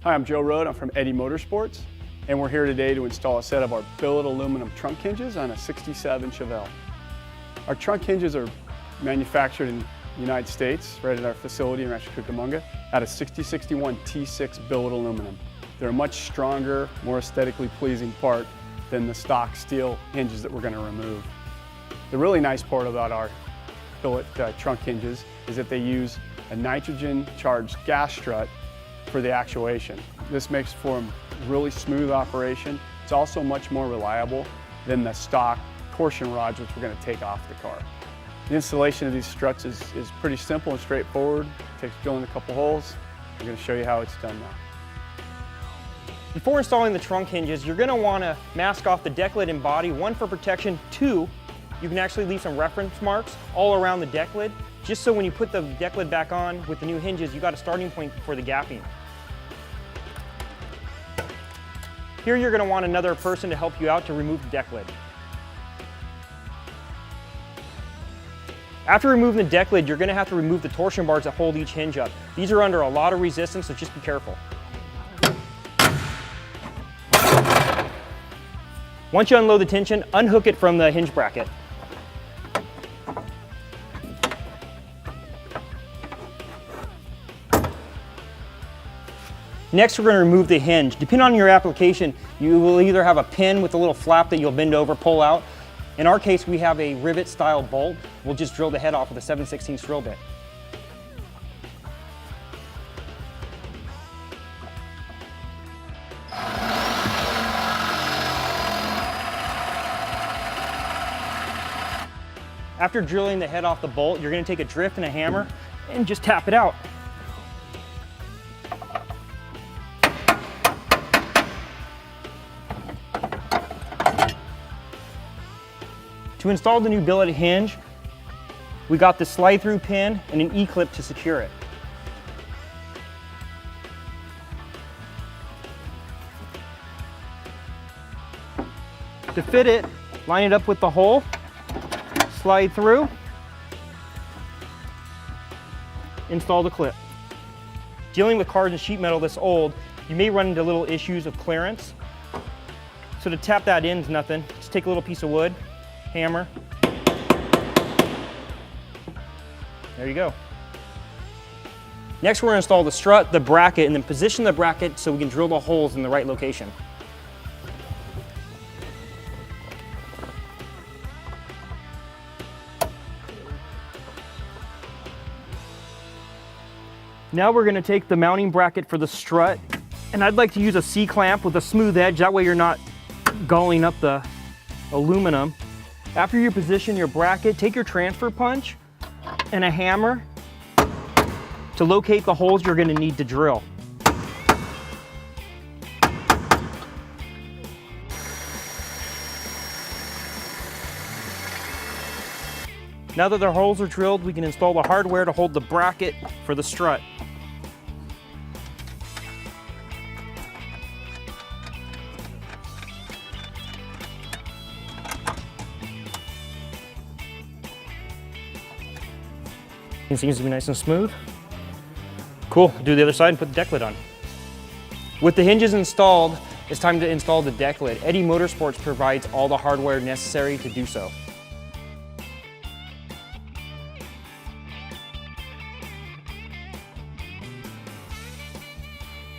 Hi, I'm Joe Rode. I'm from Eddy Motorsports, and we're here today to install a set of our billet aluminum trunk hinges on a 67 Chevelle. Our trunk hinges are manufactured in the United States, right at our facility in Rancho Cucamonga, out of 6061 T6 billet aluminum. They're a much stronger, more aesthetically pleasing part than the stock steel hinges that we're going to remove. The really nice part about our billet trunk hinges is that they use a nitrogen-charged gas strut for the actuation. This makes for a really smooth operation. It's also much more reliable than the stock torsion rods which we're going to take off the car. The installation of these struts is pretty simple and straightforward. It takes drilling a couple holes. I'm going to show you how it's done now. Before installing the trunk hinges, you're going to want to mask off the deck lid and body, one for protection, two, you can actually leave some reference marks all around the deck lid, just so when you put the deck lid back on with the new hinges, you got a starting point for the gapping. Here you're going to want another person to help you out to remove the deck lid. After removing the deck lid, you're going to have to remove the torsion bars that hold each hinge up. These are under a lot of resistance, so just be careful. Once you unload the tension, unhook it from the hinge bracket. Next, we're going to remove the hinge. Depending on your application, you will either have a pin with a little flap that you'll bend over, pull out. In our case, we have a rivet style bolt. We'll just drill the head off with a 7/16 drill bit. After drilling the head off the bolt, you're going to take a drift and a hammer and just tap it out. To install the new billet hinge, we got the slide through pin and an E-clip to secure it. To fit it, line it up with the hole, slide through, install the clip. Dealing with cars and sheet metal this old, you may run into little issues of clearance. So to tap that in is nothing. Just take a little piece of wood, hammer. There you go. Next, we're going to install the strut, the bracket, and then position the bracket so we can drill the holes in the right location. Now we're going to take the mounting bracket for the strut, and I'd like to use a C-clamp with a smooth edge. That way you're not gulling up the aluminum. After you position your bracket, take your transfer punch and a hammer to locate the holes you're going to need to drill. Now that the holes are drilled, we can install the hardware to hold the bracket for the strut. It seems to be nice and smooth. Cool, do the other side and put the deck lid on. With the hinges installed, it's time to install the deck lid. Eddy Motorsports provides all the hardware necessary to do so.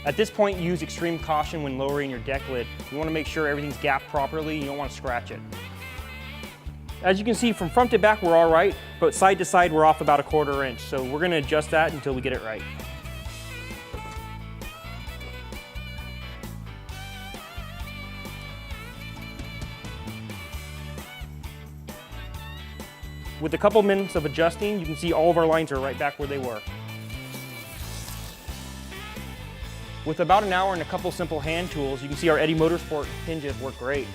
At this point, use extreme caution when lowering your deck lid. You want to make sure everything's gapped properly. You don't want to scratch it. As you can see, from front to back, we're all right, but side to side, we're off about 1/4 inch. So we're going to adjust that until we get it right. With a couple minutes of adjusting, you can see all of our lines are right back where they were. With about an hour and a couple simple hand tools, you can see our Eddy Motorsport hinges work great.